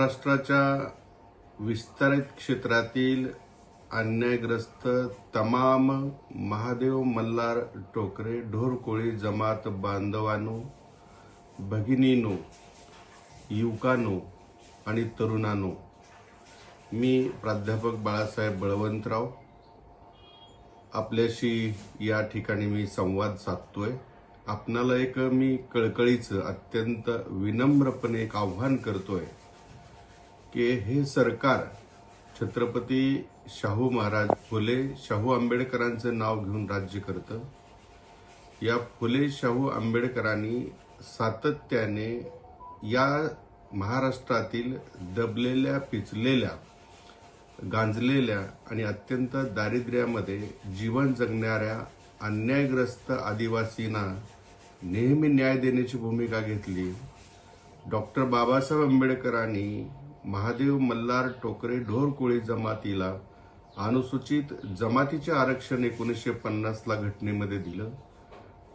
महाराष्ट्राच्या विस्तारित क्षेत्रातील अन्यायग्रस्त तमाम महादेव मल्हार टोकरे ढोरकोळी जमात बांधवांनो, भगिनींनो, युवकांनो आणि तरुणांनो, मी प्राध्यापक बाळासाहेब बळवंतराव आपल्याशी या ठिकाणी मी संवाद साधतोय। आपणाला एक मी कळकळीचं अत्यंत विनम्रपणे एक आव्हान करतोय की हे सरकार छत्रपती शाहू महाराज फुले शाहू आंबेडकरांचं नाव घेऊन राज्य करतं। या फुले शाहू आंबेडकरांनी सातत्याने या महाराष्ट्रातील दबलेल्या, पिचलेल्या, गांजलेल्या आणि अत्यंत दारिद्र्यामध्ये जीवन जगणाऱ्या अन्यायग्रस्त आदिवासींना नेहमी न्याय देण्याची भूमिका घेतली। डॉक्टर बाबासाहेब आंबेडकरांनी महादेव मल्हार टोकरे ढोरकोळी जमातीला अनुसूचित जमातीचे आरक्षण 1950 ला घटनेमध्ये दिलं,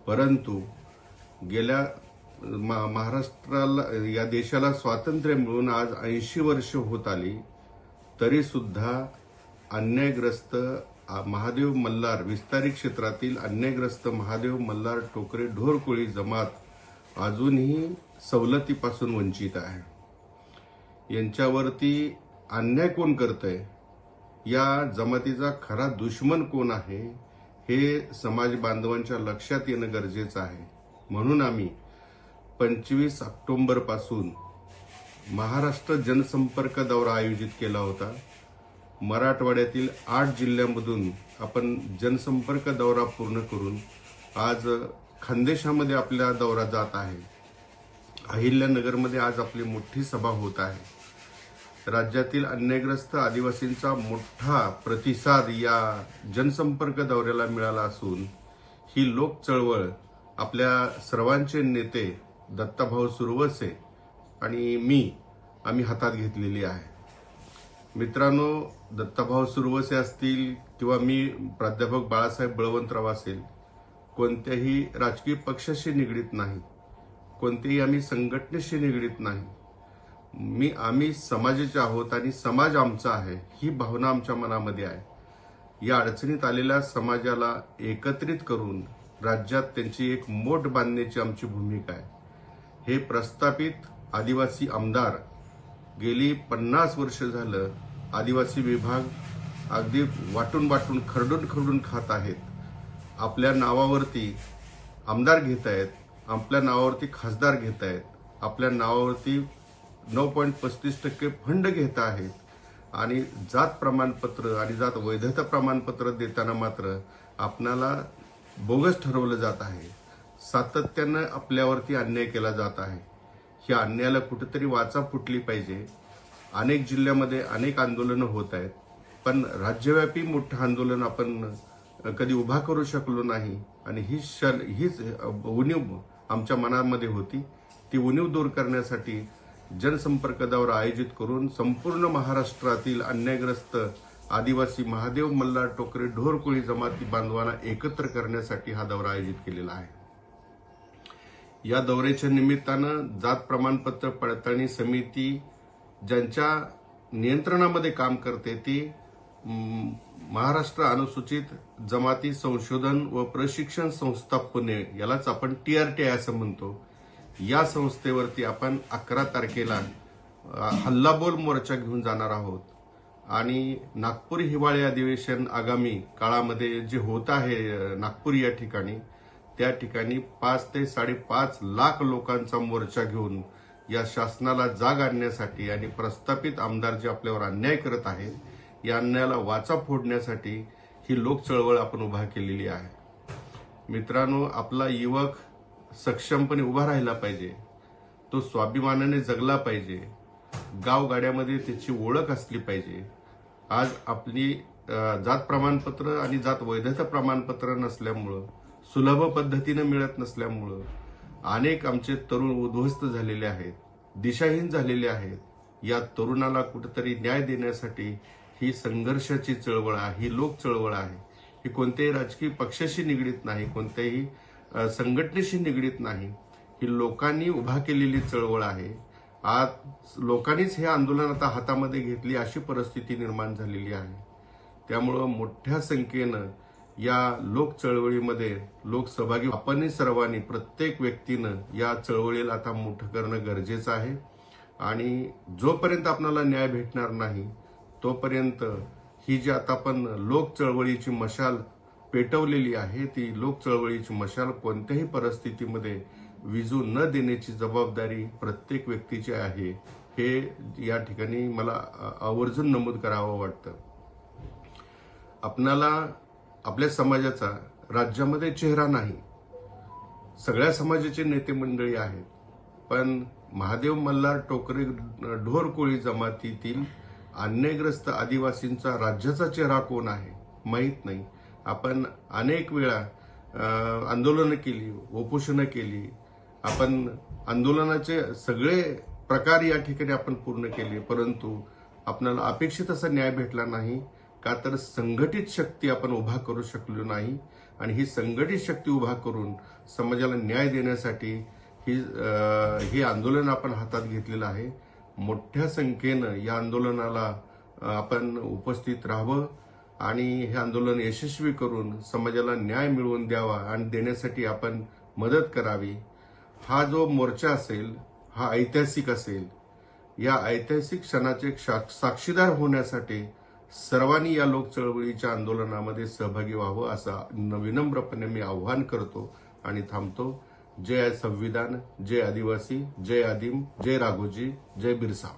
परंतु गेल्या महाराष्ट्राला या देशाला स्वातंत्र्य मिळून आज 80 वर्ष होत आली, तरी सुद्धा अन्यायग्रस्त महादेव मल्हार विस्तारित क्षेत्रातील अन्यायग्रस्त महादेव मल्हार टोकरे ढोरकोळी जमात अजूनही सवलतीपासून वंचित आहे। यांच्यावरती अन्याय कोण करतंय, या जमातीचा खरा दुश्मन कोण आहे, हे समाज बांधवांच्या लक्षात येणं गरजेचं आहे। म्हणून आम्ही 25 ऑक्टोबर पासून महाराष्ट्र जनसंपर्क दौरा आयोजित केला होता। मराठवाड्यातील 8 जिल्ह्यांमधून आपण जनसंपर्क दौरा पूर्ण करून आज खानदेशामध्ये आपला दौरा जात आहे। अहिल्यानगरमध्ये आज आपली मोठी सभा होत आहे। राज्यातील अन्यायग्रस्त आदिवासींचा मोठा प्रतिसाद या जनसंपर्क दौऱ्याला मिळाला असून ही लोक चळवळ आपल्या सर्वांचे नेते दत्ताभाऊ सुरवसे आणि आम्ही हातात घेतलेली आहे। मित्रांनो, दत्ताभाऊ सुरवसे असतील किंवा मी प्राध्यापक बाळासाहेब बळवंतराव असेल, कोणत्याही राजकीय पक्षाशी निगडीत नाही, कोणत्याही आम्ही संघटनेशी निगडीत नाही। आम्ही समाजाचे आहोत आणि समाज आमचा आहे, ही भावना आमच्या मनामध्ये आहे। या अडचणीत आलेल्या समाजाला एकत्रित करून राज्यात त्यांची एक मोठ बांधण्याची आमची भूमिका आहे। हे प्रस्थापित आदिवासी आमदार गेली 50 वर्ष झालं आदिवासी विभाग अगदी वाटून खरडून खात आहेत। आपल्या नावावरती आमदार घेत आहेत, आपल्या नावावरती खासदार घेत आहेत, आपल्या नावावरती 9.35% फंड घेत आहेत आणि जात प्रमाणपत्र आणि जात वैधता प्रमाणपत्र देताना मात्र आपणाला बोगस ठरवलं जात आहे। सातत्यानं आपल्यावरती अन्याय केला जात आहे। या अन्यायाला कुठेतरी वाचा फुटली पाहिजे। अनेक जिल्ह्यामध्ये अनेक आंदोलनं होत आहेत, पण राज्यव्यापी मोठं आंदोलन आपण कधी उभा करू शकलो नाही आणि हीच उणीव आमच्या मनामध्ये होती। ती उणीव दूर करण्यासाठी जनसंपर्क दौरा आयोजित करून संपूर्ण महाराष्ट्रातील अन्यायग्रस्त आदिवासी महादेव मल्हार टोकरे ढोरकोळी जमाती बांधवांना एकत्र करण्यासाठी हा दौरा आयोजित केलेला आहे। या दौऱ्याच्या निमित्तानं जात प्रमाणपत्र पडताळणी समिती ज्यांच्या नियंत्रणामध्ये काम करते ती महाराष्ट्र अनुसूचित जमाती संशोधन व प्रशिक्षण संस्था पुणे, यालाच आपण TRT असं म्हणतो। या संस्थेवरती आपण 11 तारखेला हल्लाबोल मोर्चा घेऊन जाणार आहोत आणि नागपूर हिवाळी अधिवेशन आगामी काळामध्ये जे होत आहे नागपूर या ठिकाणी, त्या ठिकाणी 5 ते 5.5 लाख लोकांचा मोर्चा घेऊन या शासनाला जाग आणण्यासाठी आणि प्रस्थापित आमदार जे आपल्यावर अन्याय करत आहेत, या अन्यायाला वाचा फोडण्यासाठी ही लोक चळवळ आपण उभा केलेली आहे। मित्रांनो, आपला युवक सक्षमपणे उभा राहिला पाहिजे, तो स्वाभिमानाने जगला पाहिजे, गावगाड्यामध्ये त्याची ओळख असली पाहिजे। आज आपली जात प्रमाणपत्र आणि जात वैधता प्रमाणपत्र नसल्यामुळं, सुलभ पद्धतीने मिळत नसल्यामुळं अनेक आमचे तरुण उद्ध्वस्त झालेले आहेत, दिशाहीन झालेले आहेत। या तरुणाला कुठेतरी न्याय देण्यासाठी ही संघर्षाची चळवळ आहे, ही लोक चळवळ आहे। ही कोणत्याही राजकीय पक्षाशी निगडीत नाही, कोणत्याही संघटनेशी निगडीत नाही, ही लोकांनी उभा केलेली चळवळ आहे आज लोकांनीच हे आंदोलन आता हातामध्ये घेतली अशी परिस्थिती निर्माण झालेली आहे. त्यामुळं मोठ्या संख्येनं या लोक चळवळीमध्ये लोक सहभागी, आपण सर्वांनी, प्रत्येक व्यक्तीनं या चळवळीला आता मोठं करणं गरजेचं आहे. आणि जोपर्यंत आपल्याला न्याय भेटणार नाही तोपर्यंत ही जी आता आपण लोक चळवळीची मशाल पेटवलेली आहे ती लोक चळवळीची मशाल कोणत्याही परिस्थितीमध्ये विझू न देण्याची जबाबदारी प्रत्येक व्यक्तीची आहे, हे या ठिकाणी मला आवर्जून नमूद करावं वाटतं. आपणाला आपल्या समाजाचा राज्यामध्ये चेहरा नाही. सगळ्या समाजाचे नेते मंडळी आहेत, पण महादेव मल्हार टोकरे ढोरकोळी जमातीतील अन्यायग्रस्त आदिवासींचा राज्याचा चेहरा कोण आहे माहीत नाही. आपण अनेक वेळा आंदोलनं केली, उपोषणं केली, आपण आंदोलनाचे सगळे प्रकार या ठिकाणी आपण पूर्ण केले, परंतु आपल्याला अपेक्षित असा न्याय भेटला नाही. का तर संघटित शक्ती आपण उभा करू शकलो नाही. आणि ही संघटित शक्ती उभा करून समाजाला न्याय देण्यासाठी हे आंदोलन आपण हातात घेतलेलं आहे. मोठ्या संख्येनं या आंदोलनाला आपण उपस्थित राहावं आणि हे आंदोलन यशस्वी करून समाजाला न्याय मिळवून द्यावा आणि देण्यासाठी आपण मदत करावी. हा जो मोर्चा असेल हा ऐतिहासिक असेल. या ऐतिहासिक क्षणाचे साक्षीदार होण्यासाठी सर्वांनी या लोक चळवळीच्या आंदोलनामध्ये सहभागी व्हावं असं विनम्रपणे मी आवाहन करतो आणि थांबतो. जय संविधान, जय आदिवासी, जय आदिम, जय राघोजी, जय बिरसा.